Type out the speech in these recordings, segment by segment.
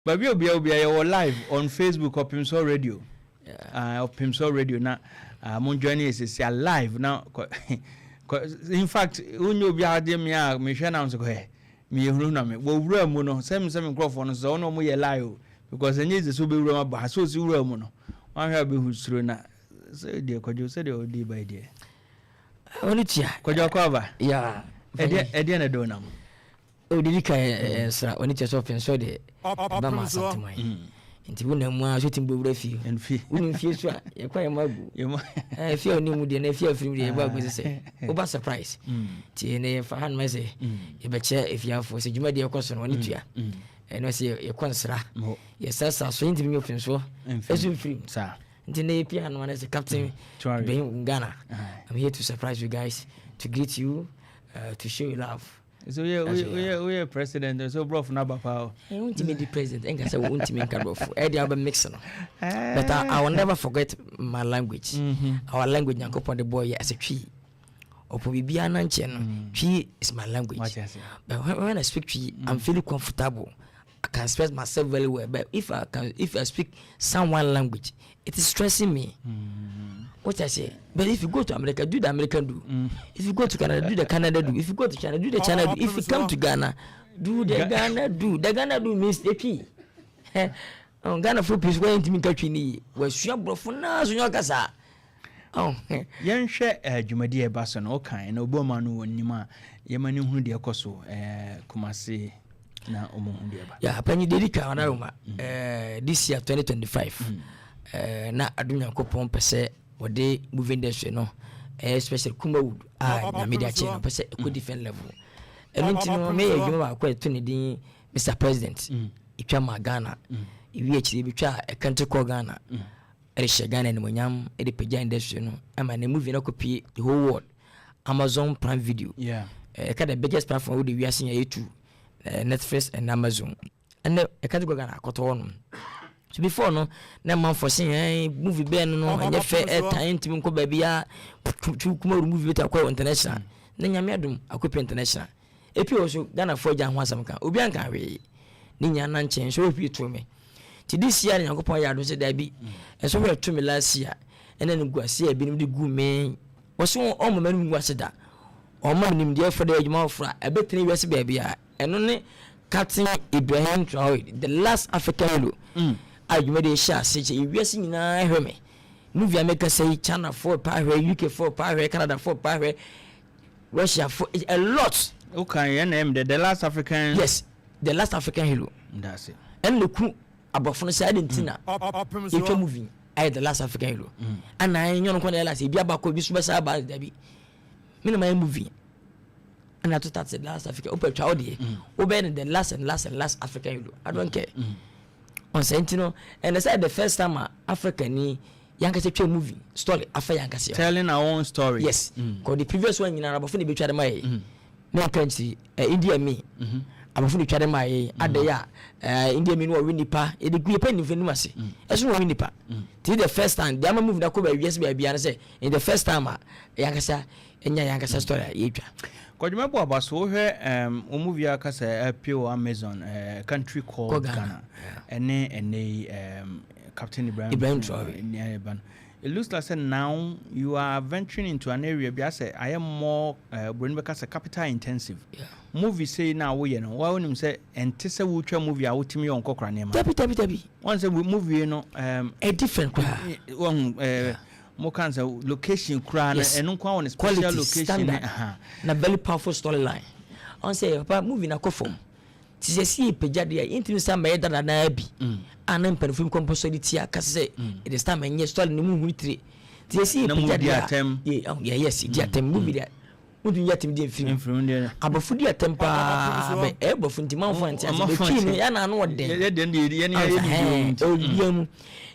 But we are live on Facebook Opemsuo Radio. Opemsuo Radio now. Mon journey is live now. In fact, when you be out there, me share now so me run me. We room no same microphone so no more live because the needs to be room but so room no. One have be who's through na. So dear, could you say the old day by day? Only tia. Could you cover? Yeah. Ediana donam. Oh, did you can sir when it's open so the Bama Satumai. Nti wona mu a shooting bo refi and fee woni fie so a ye kwa magu eh fie oni mu de na fie afrim de ba go se oba surprise ti ne fa han me se ye be che efiafo se djuma de ekoso no ni tua no se ye konsra ye sasa so nti mi ofin so esu film sa nti ne pia no na se captain ben Ghana. I'm here to surprise you guys, to greet you, to show you love. So we are president so bro for na papa I want to be the president and I say want to make bro e dey mix no but I will never forget my language. Our language nyankopon the boy as a tree opo bibia na nche no tree is my language, but when I speak tree I'm feeling comfortable. I can express myself very well, but if I speak someone language it is stressing me. What I say, but if you go to America, do the American do. If you go to Canada, do the Canada do. If you go to China, do the China do. If you come to Ghana, do the Ghana do. The Ghana do means the key. Ghana for peace going to me country ni. We sure bro for na so nyakasa. Oh, yen hwe dwumadi e ba so no kan na oboma no wonima yemani hunu de ekoso kumase na omohu de ba. Yeah, pani dedika wana roma this year 2025 na adunya kopon pese wode moving industry no especially Kumawood na media channel pese a different level eno me yedwuma ba kwa to ne din Mr President itwa ma Ghana iwi achire bitwa e country called Ghana ereshe Ghana ne monyam e de peja industry no ama na movie no copy the whole world Amazon Prime Video the biggest platform we are seeing YouTube Netflix and Amazon and e country called Ghana akoto no. So before no na man for saying movie ben no and fair time to ko babia Kumawood movie beta kwa international na nyame adum akopi international epi also Ghana for jan ho asam kan obi anka we ni nya na nchen so opi to me ti this year Nyankopon ya do se da bi so we to me last year and then guase bi nim de gu me wo o mo manu guase da o mo nim de for da adwuma ofra e betene wese ba bia eno ne Captain Ibrahim Traore, the last African hero. I made a shot, such a racing in a herme. Movie America say China 4 pirate, UK 4 pirate, Canada 4 pirate, Russia 4, a lot. Okay, and name the last African. Yes, the last African hero. That's it. And look about from the side in Tina. You're moving. I the last African hero. And I know when I last, if you are back with this about Debbie. Minimum movie. And I thought that's the last African Opemsuo Oben the last and last African hero. I don't care. On Sentinel, and I said the first time African ni Yankase movie story after Yankase telling our own story. Yes, because the previous one in Arab Funi be tried my no country India me. I'm fully tried my Adaya India me no Winnipa, it the great penny Venumasi. As no Winnipa. Till the first time, the movie that could be yes be and say in the first time Yankasa and Yankasa story. Could you remember about so here movie akasa pure Amazon country called Ghana and Captain Ibrahim Traore. It looks like now you are venturing into an area because I am more because capital intensive. Movie say now we you know why when him say and tese wucha movie a wotimi on kokra nema. Tabi. Once a movie you know a different one more cancer location crown and on a special location na very powerful storyline. On say about movie na kofom. Ti see pejade ya intimi sa me da na abi. Anan perfume compulsory tia ka say it is time enye story ni mu huri. Ti see pejade ya yes dia tem movie dia. Mudu ya tem dia film dia. Abofu dia tempa be e bofu ntima mfo antia be kini ya na no de. Ya de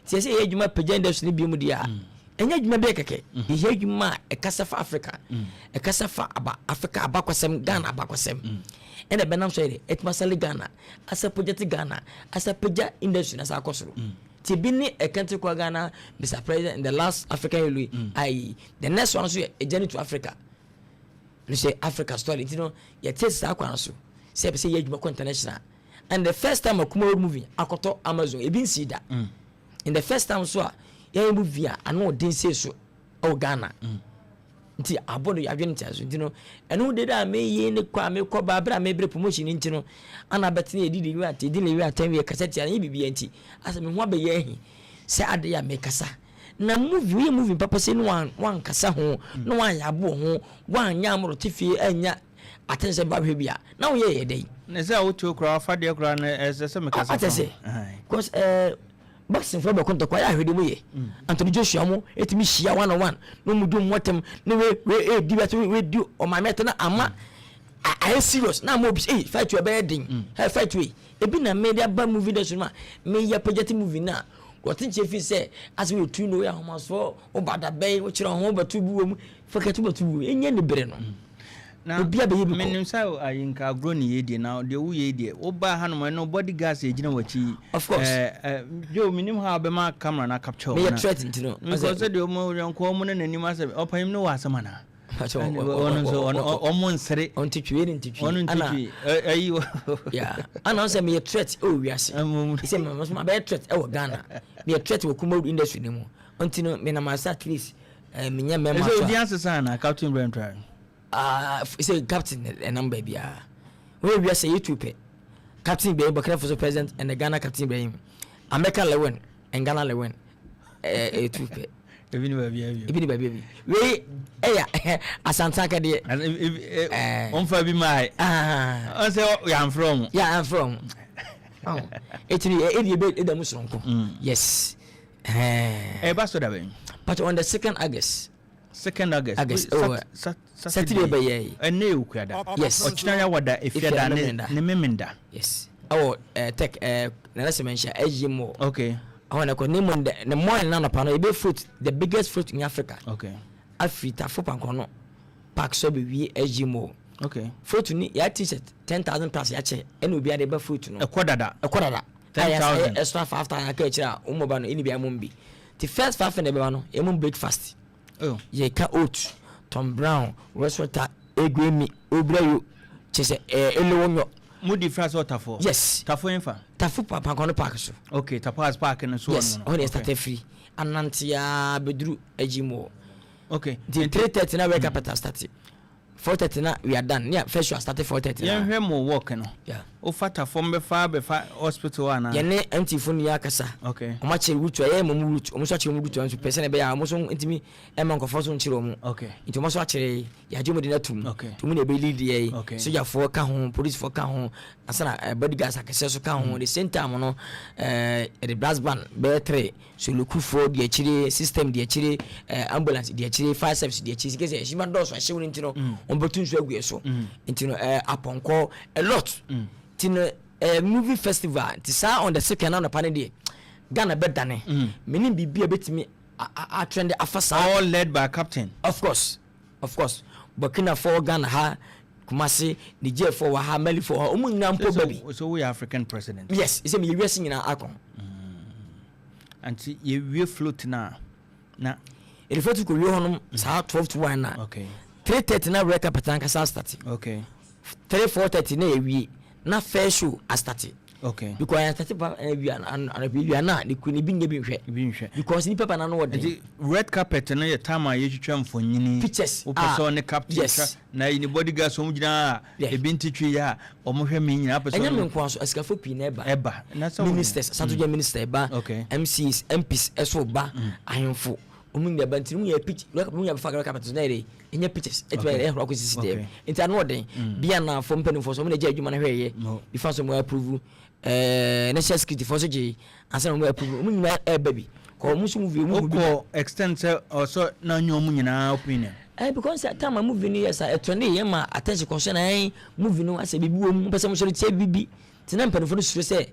ti see ye djuma pejade so ni bi mu dia. Enya djuma be keke ihe djuma e kasa fa Africa e kasa fa aba Africa abakwasem Ghana abakwasem and the benam say it masali Ghana as a project Ghana as a peja industry as a kosoro tibini a country called Ghana Mr President in the last African Louis the next one also a journey to Africa you say Africa story you know you taste that one so say ye djuma international And the first time a Kumo movie, Akoto Amazon, you didn't see that. In the first time, so yeah, movie, I know didn't say so. Oh, Ghana. Nti abodo ya dwene tiaso nti no eno de da me ye ne kwa me ko ba bra me bre promotion nti no ana betene edidi wi ate edidi wi ate wi kaseti an bibia nti asa me ho abaye ahi se ade ya me kasa na movie papa se no wan kasa ho no wan ya bo ho wan nya amro tifie anya atense ba hwe bia na wo ye dai na se wo to kra fa de kra na se me kasa because boxing for be konto kwa ya hwede mu ye Anthony Joshua mu etimi hia 1-on-1 no mu dum watem no we di beto we di o ma meta na ama I serious na mo fight you be din fight we e bi na media ba movie de so ma me ya project movie na what think you say as we tu no ya homa so o bada be wo kire ho ba tu bu mu fakatu ba tu enye ne bere no na obia be yebi menim say ayinka agro ne yedie na de wo yedie wo ba ha no no body gas ejina wachi of course yo minim ha be ma camera na capture me threat ntino because de o mo yanko mo ne nanim asem opayim no wasema na on sere on titwi ana ayi yeah ana say me threat o wiase he say me be threat e wo Ghana me threat wo kuma industry ni mu ntino me na ma at least me nya me ma so the answer sana Captain Brentry say captain and number bia we say YouTube Captain Ibrahim Bakara for president and the Ghana Captain Ibrahim American Lilwin and Ghana Lilwin YouTube even baby we asanta ka de on fa bi mai on say I'm from oh it be the musronko yes ba so da ben but on the 2nd August Saturday by ye a new kwada yes ochina wada efiada ne memenda yes tech na last mention ejimo okay I want to name on the morning na pano e be fruit the biggest fruit in Africa okay Africa for pankono pack so be we ejimo okay fruit ni ya t-shirt 10,000 plus ya che eno bia de be fruit no e kodada 10,000 extra 5,000 ka chira umo ba no eni bia mumbi the first 5 na be ba no e mum breakfast ye ka oat Tom Brown Westwater Egwemi Obrayo chese elewonyo mu difference water for yes tafo enfa tafo papa kono park so okay tapas park na so yes on start free anantia bedru ejimo okay the 3:30 na wake up at start 4:30 na we are done yeah first you start 4:30 yeah hwe mo work no yeah o fata from be fa hospital ana ye ne anti phone ya kasa okay o ma che wutu ye mo wutu o mo so che mo wutu anso person be ya mo so ntimi e ma nkofo so nchiro mo okay nti mo so akere ya je mo de na tum tum na be lead ye so ya fo ka ho police fo ka ho asana bodyguards akese so ka ho the same time no the brass band be 3 so loku fo de akire system de akire ambulance de akire fire service de akire kese e shima do so ahye woni ntino on betun so agu so ntino aponko a lot tino movie festival ti sa on the 2nd on the panel day Ghana bedane menim bibia betimi a trend afasa all led by captain of course Burkina for Ghana ha Kumasi Niger for wa ha Mali for omu nyampo baby so we African president yes ise me US nyina akon anti ye float na e float ko wi honom sa 12 to 1 na okay 3:30 na break up tanka sa start okay 3:30 na ewi na first show a start okay because I started we na the queen bi nhwe because ni paper na no wode red carpet na ye time a ye twetwa mfonyini pictures o person ne captain na ni bodyguard so mugina e bi ntitwi ya o mo hwe me nyina person enya me nkwa so askafo pi na eba na so ministers satoja minister eba MCs MPs eso ba ahemfo omun ya banti mu ya pitch mu ya faga carpet na ere enya pictures et be ehro ko sisi dem nti ano den bia na fo mpani fo so mu na je adwuma na hweye ifa so mu approve national security for soje ansa mu approve mu nyima baby ko mu so movie mu ko extend also na nyom nyina opinion because at time movie ni yes a trend ye ma attention concern movie no ase bibi wo mu pese mu so tie bibi tina mpani fo no sure say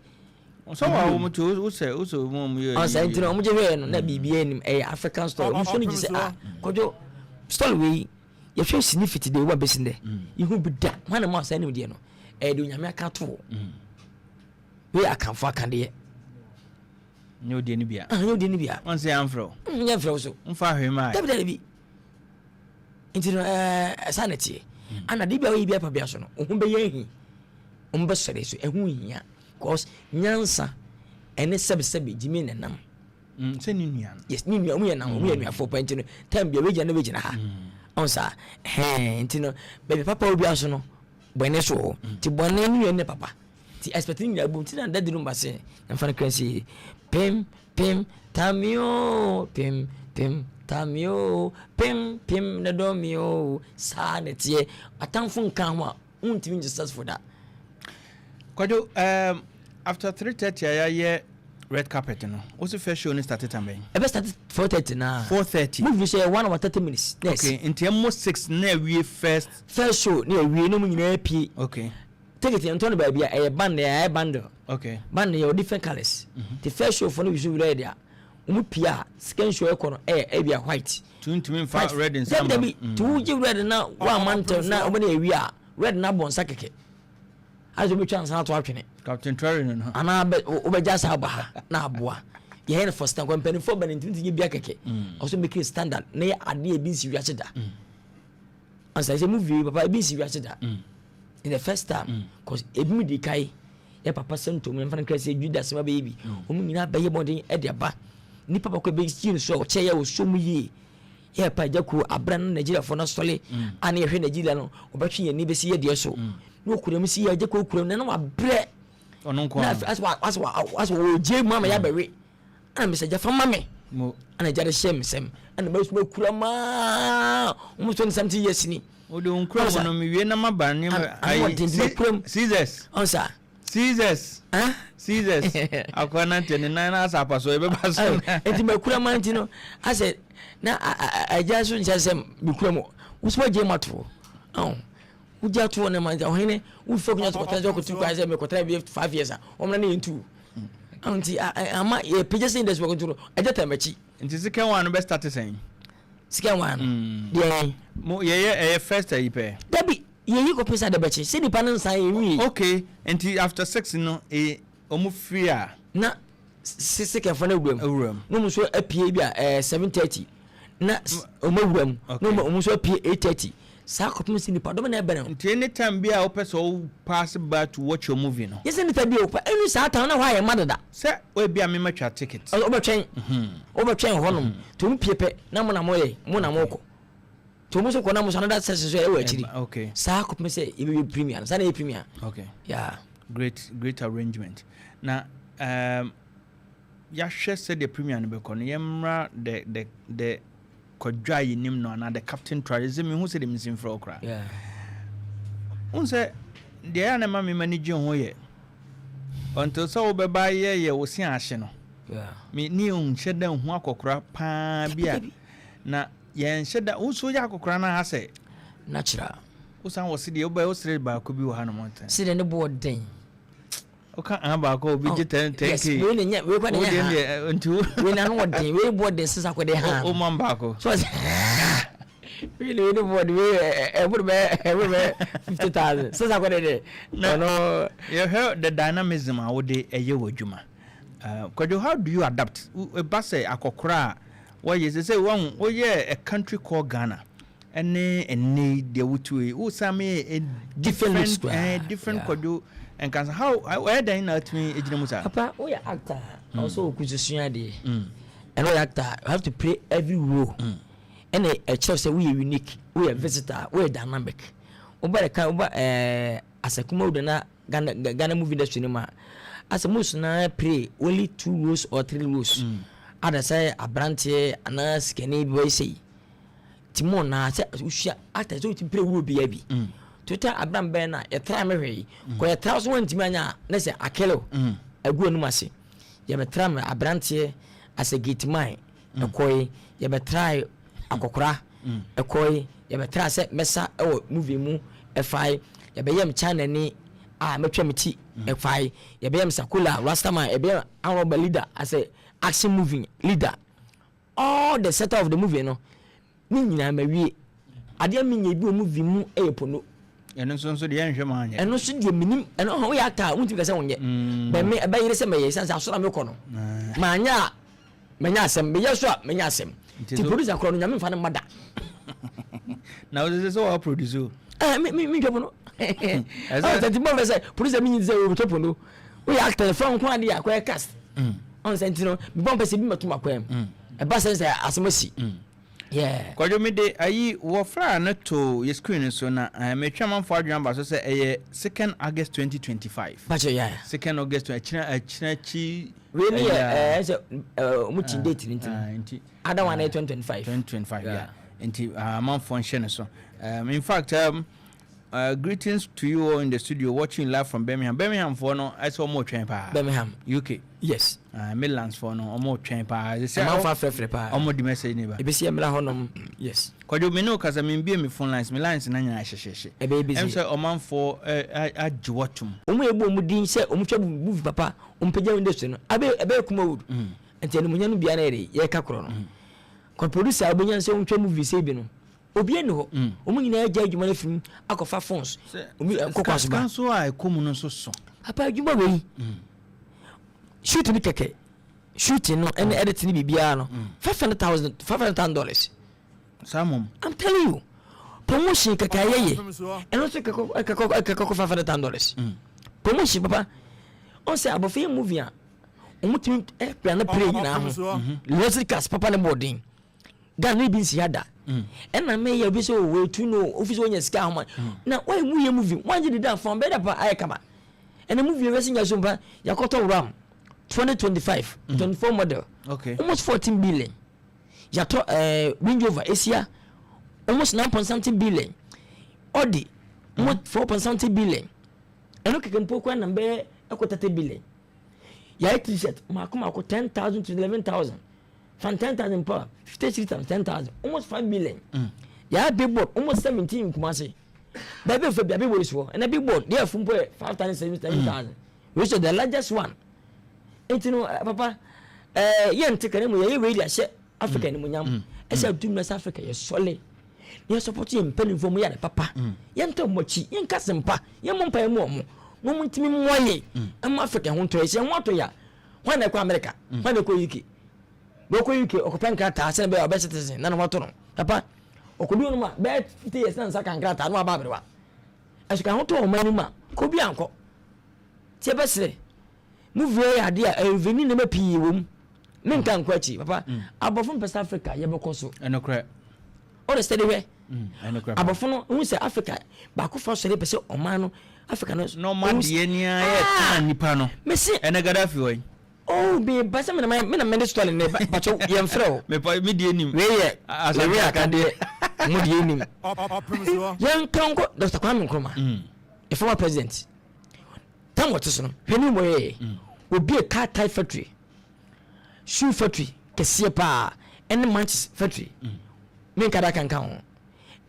so wa mu to uso mu ye ansa ntino mu je hwe no na bibi enim African story mu so ni say kojo story we ye hwe significant dey wa besin de ihu bi da wana ma sa enim de no de onyame aka to we akanfo akande ne odi ni bia ne odi ni bia on say amfro nye mfro so mfa hwe mai dabda bi intino sanity ana de bia we bia pa bia so no ohun be ye hi on be sere so ehun hia cause nyansa ene sebe jimi nenam se ni nua yes ni nua mu ye na mu ye nua 4 point no time bia we gina we gina ha on sa ntino baby papa obi aso no bone so ti bone ni ne papa ti expecting ni abu ti na dadi no mbase na fa crazy pim tamio pim tamio pim na domio sa ne tie atamfo nkan ho a untimi just for that kwado after 3:30 I red carpet no what's the first show ni started time e be started 4:30 na 4:30 movie say 1 hour 30 minutes yes okay into almost 6 na we first show na we no mu nyina pie okay ticket and turn by a band okay band your different colors the first show for no we should read there pia second show e be white to mean far red in some to give red na one month na obo na ewi a red na bonsa keke as we chance na to atwene Captain Terry no ana obeja sa ba na aboa ye here for stand company for ban ntinti bia keke also make it standard na ye ade e bi si wiache da ansa say movie papa e bi si wiache da in the first time cause ebi di kai ye papa sento me fan krase Judas ma baby omu nyina ba ye bodin e de ba ni papa ko be skin so che ye o so mu yi ye pa jaku abran Nigeria for na sole ani hwe Nigeria no obetwe ye ni be si ye de so no kuram si ye jaku kuram na wa bre ono nko as wo je mama ya bewe ana me se jafa mame ana jare shem sem ana be so kurama omu 20 something years ni o de unkura wono mi wie na maba ne ai Caesars on sa Caesars akwana 29 na asa paso ebe baso enti makura manti no ase na ajaso nsasem bikura mo uspo je mato uja to na manti ohene ufo kunya to kotaje ko tu kwa se me kotara bi 5 years omna na yentu anti ama e pejese index ko turo ajata machi nti second one be start saying second one dey mo ye first ayipe dabi ye ko pesa de bechi se di panan san ewi okay nti after 6 no omu free a na second for na wuram no mu so apie bi a 7:30 na omu wuram no mu so apie 8:30 sa ko pemsi ni padom na ebe na nti anytime bi a opesa o pass back to watch your movie no yes anytime bi o pa enu sa ta na wa ye madada se o bi a me matwa ticket obetwen honum to mpiepe na mo na mo ye mo na mo ko to mo so ko na mo so na that session so e wa chiri okay sa ko pemsi e be premier sa na e premier okay yeah great arrangement na ya hwe se the premier no be ko no yemra the kodwa yinim no na the captain tourism who said him sin for okra yeah unse de ya na ma me manage ho ye until so be ba ye wo si ahye no yeah me ni un hyeda hu akokora pa bia na ye hyeda unso ya akokora na ha se natural usan wo se de oba o sere ba ko bi wo ha no monta se de ne boden oka aba ko bi je 10k yes we ne nya we kwa ne ntu we na no den we boden sisa ko de ha o man ba ko so really we boden we every 50,000 sisa ko de no you heard the dynamism how they eye wodwuma how do you adapt ba say akokora why you say one oh yeah a country called Ghana and they would to some different kodo and can how where they not me ejinamusa papa we actor also kususua de and we actor have to play every role and a church say we are unique, we are visitor, we are dynamic oba ka oba asakuma ude na Ghana movie industry ma as most na play only 2 roles or 3 roles ada say abrante ana skinny boy say Timon na say usia actor so to play role bi abi Twitter abram ben na ye try me hwe ko ye try so wantimi anya na say akelo agu anu ase ye be try me abrante as a gate man ekoi ye be try akokora ekoi ye be try say mesa e movie mu efai ye be yam channel ni metwa meti efai ye be yam sakula rastaman e be honorable leader as a action movie leader all the setup of the movie no ni nyina mawie ade mi nya bi o movie mu eyepono eno so de enhwe ma anya eno so de minim eno ho ya ta unti ka se wonye be me ba yire se meye sansa asora me ko no ma anya menya asem be yeso a menya asem ti producer kro no nyame mfa ne mada na o so wa producer mi jopo no eh ti mo say producer mi nyi say o topo no we actor from kwandi akwa cast on sentino me bon pese bi matuma kwam e ba sense asemasi yeah kwajo me de ayi wo fra na to your screen so na me twama for adwan ba so say 2nd August 2025 bacho yeah 2nd August achina chi we ni muti date nti other one 2025 yeah nti man function so in fact greetings to you all in the studio watching live from Birmingham for no I saw more train pa Birmingham UK yes Midlands for no more train pa they say man fa frefre pa omo di message ni ba e be see emla honom yes kwajo me no kasa me bia me phone lines na nya hyehye e be busy em say oman for ajiwatum omo ebo mu din say omo twa movie papa ompagya industry no abe kuma wood enti enu munya no bia na ere ye ka kro no ko producer abonya say ontwa movie say bi no obi eni ho omo nyina agya adwuma na film akofa phones omi kokwaso ba kanso a ekomu no so papa adwuma we shoot ni keke shooting no and editing bibia no $500,000 Samum I'm telling you promotion keke yeye and also keke $500,000 promotion papa on say abofe movie a omutimi plan na play na ho logic cast papa na boarding Gani bin siada na me ya bi so we tu no office onya sika ho na why mu ye movie wan ji da from better pa ay kama and movie we sinya so mpa yakoto ram 2025 24 model okay almost 14 billion yato Range Rover Asia almost 9.something billion Audi almost 4.something billion eno kekempo kwa nambe akota 30 billion ya t-shirt makoma ko 10,000 to 11,000 from 10,000 per 56,000 10,000 almost 5 billion ya billboard almost 17 kumase baby for baby boys for and a billboard there from 5,000 which is the largest one entino papa yen take mu ye we dia she Africa ni munyam e say do West Africa ye sole ye support ye mpani fo mu ya papa ye nta mochi ye nka sempa ye mo mpa mu mo ntimi moye am Africa ho to ye se ho to ya ho na kwa America ho na kwa UK boko UK okupen krata ase be obese citizen na no to no papa okodi no ma be 50 years na nsa kan krata no ababrewa asika ho to o mani ma ko bi anko tie besere movie ya dia eveni na mapi wom men kan kwachi papa abofo mpesa Africa ye beko so enokra o steady we enokra abofo no hu se Africa ba ko fa so le pese oman no Africa no man die nia ye tan nipa no mesi enegadafi we oh be basa me na me story ne ba cho ye mfrɛ me pa me die nim we ye asawe akade mo die nim yan kan ko Dr. Kwame Nkrumah the former president tam what so no hwenu mo ye obi a car tire factory shoe factory kese pa and matches factory me kada kan kan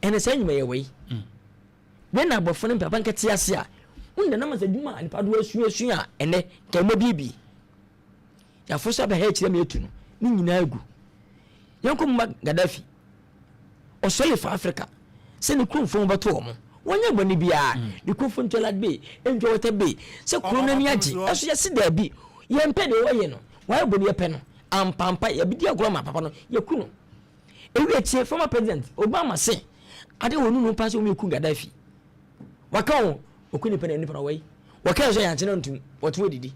and say nyuma ye we when na bofo ne papa nkete ase a unda na masaduma nipa do asu a ene kemo bibi ya fosa ba he kire me etu no ni nyina agu yankom Gaddafi o sole for Africa se ne kunfo ba to omo wonya gbani bia ne kunfo ntola be enjo wata be se korona ni agi aso ya sida bi ye mpe de woye no wa gbani ye pe no ampampa ya bidi agro ma papa no ye ku no ewi tie former president Obama se ade wonu no pass o me ku Gaddafi waka wo okuni pe na ni pa wai waka so ya ntina ntum wotu odidi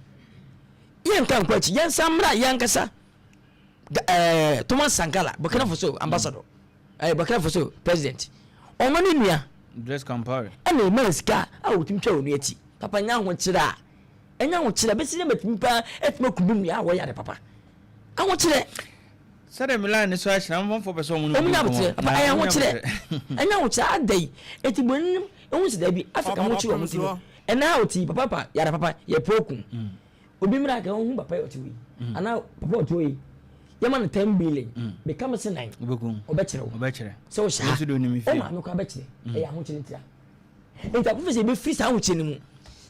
yen kan kwachi yen samra yen kasa Thomas Sankara Burkina Faso ambassador Burkina Faso president o mani nua dress compare ana meska a wotimtwa onu ati papa nya ho kira enya ho kira besi ne matimpa etima kubum ya wo ya de papa a ho kira sare milan ni so a kira mo fo person mu no papa aya ho kira enya ho kira adai eti bonin ehun se da bi Africa ho kira mo tino ena oti papa ya de papa ye proku obi mira ka hu papa oti wi ana papa oti wi yama na 10 billion become 9 obekire so sha o ma no ka bekire e ya ho kire tira enta professor be free sa ho kire ni mu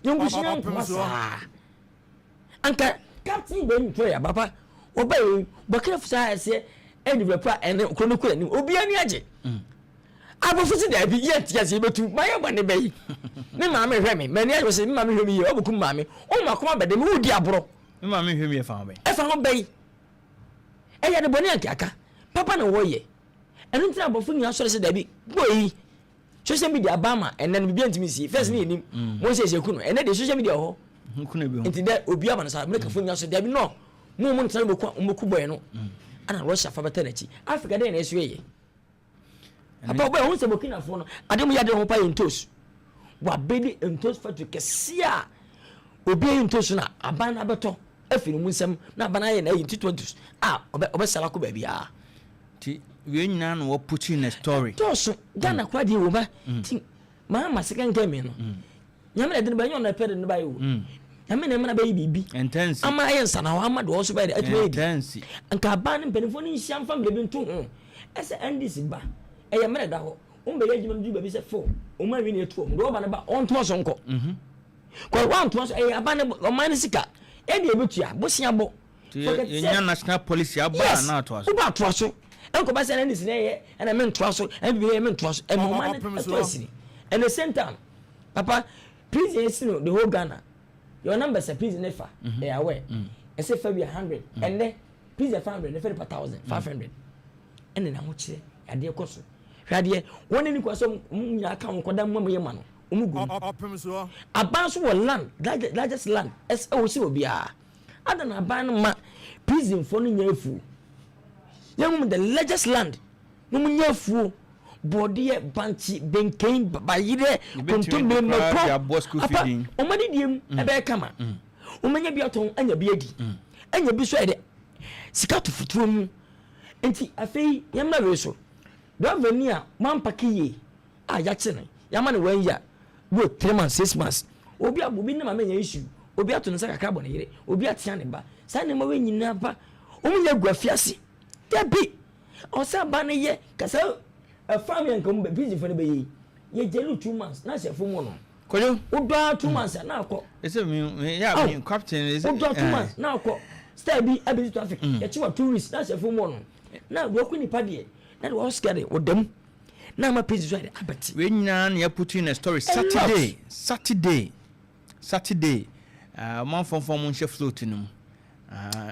yongu shi na nkwasa anka captain be nto ya papa obai Burkina Faso ase e developer ene krono kura ni obi ani age abofusi da bi yet yes betu maye bane bai me ma me hwe me mani age se me ma me hwe me ye obukum ma me o ma koma bede me wudi abro me ma me hwe me fa bai e fa ho bai eya de boni akaka papa na woye enu ntina abofo nya sore se da bi boyi social media abama enen bi antimi si first ni enim mo se ku no ene de social media ho nti de obi ama sa me ka fo nya so de bi no mo ntana moku boy no ana Russia fa beta na chi Africa de na eso ye apa boy won se Burkina Faso no ade mo ya de ho pa yentos wa bedi entos fa to kesia obi yentos na aban na beto afiri mu nsem na aban aye na 2020 obe sala ko ba bia ti we nyina no wo put in a story toso Ghana kwa di wo ba ti ma second game no nyame de ba nyon na pede no ba yo nyame na ba bibi intense ama aye nsana wa ama do so ba de atwe intense anka aban ne penifo ni hia fam bebi ntu ho ese ndc ba eye mere da ho umbe ye jima du ba bi se fo o ma wi ne etu o do ba ne ba on to so nko ko wa to so eye aban ne o ma ne sika e de ebetua bo sia bo ye nya national policy aba na to so ba to so enko ba se na ndc ne ye na men to so e bi ye men to so e mo ma ne to si and the same time papa please yes no the whole Ghana your number say please never they are aware I say for 100 and then please 500 never per 1,500 and then I want you ade koso hwade won ni kwaso nya ka nkoda mmam ye ma no umugu Opemsuo abanso wo land largest land as o si obia adana aban ma prison for no nya afu yam the largest land no nya afu body banchi benken bayire kontombe mako omadi diem ebe kama omanya bi aton anya bi adi anya bi so ede sika to futuro mu enti afei yamna we so do vania man pakiye ya chene yama ne wan ya bo 3 months 6 months obi abobi na manya issue obi ato ne saka carbon yire obi atia ne ba sa ne ma we nyina ba omunya guafiase debi osa ba ne ye kasa a family and come busy for the bay. Ye jelu 2 months, na se fu mo no. Kojo, udwa 2 months na akọ. Ese me ya me captain is udwa 2 months na akọ. Stay bi abisi traffic. Ye chiwa 2 weeks na se fu mo no. Na wo ku ni padie. Na wo scare odam. Na ma page so abati. We nyina na put in a story Saturday. Man from mun she float no.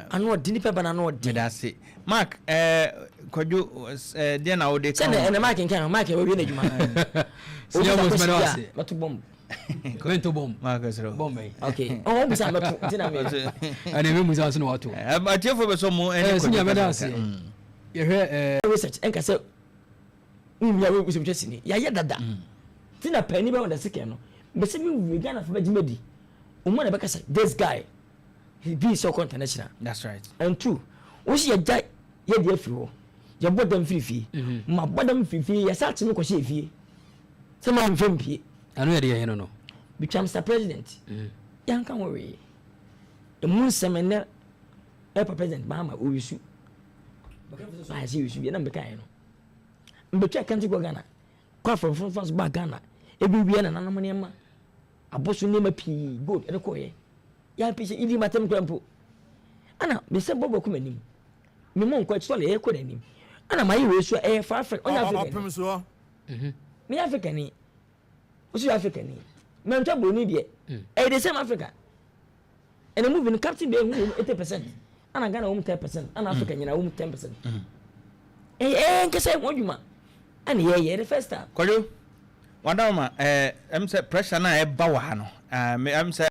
Anu odi ni peba na no odi. That's it. Mark Kojo dia na ode kan. Say na Mark nkan Mark we wi na djuma. Senior boss me no ase. Batu bomb. Going to bomb. Mark zero. Bomb. Okay. Oh bisa batu tina me. Ani me musa so no wato. Atiefo be so mo ene senior be da ase. Ye hwe research enka se ya we kusim twesini. Ya ye dada. Tina pani be on the second no. Be se mi Ghana fa bajimadi. Umo na be kasa this guy he be so international. That's right. And two, we see a guy ye dey free. Ye bodam fifi. Ma bodam fifi ye sat me ko she fie. Se ma mfem pie. Anu ye dey no. Become Mr. President. Yan kan worry. The moon semene e president Bahama o wisu. Ba see wisu ye na mbeka ye no. Mbetwa kan ti go Ghana. Kwa from back Ghana. E bi na nanam ne ma. Abosu ne ma pi gold e ko ye. Ya pishe ili matem kwampo ana me se bobo kuma nim me mon kwa chole e ko nim ana mai resu e fa Africa onya Africa Opemsuo me Africa ni osu Africa ni me ntwa boni de e the same Africa and move in captain be 80% ana Ghana 10% ana Africa nyina 10% nkese wodwuma ana ye the first time Kojo wadama em say pressure na e ba wa ha no me em say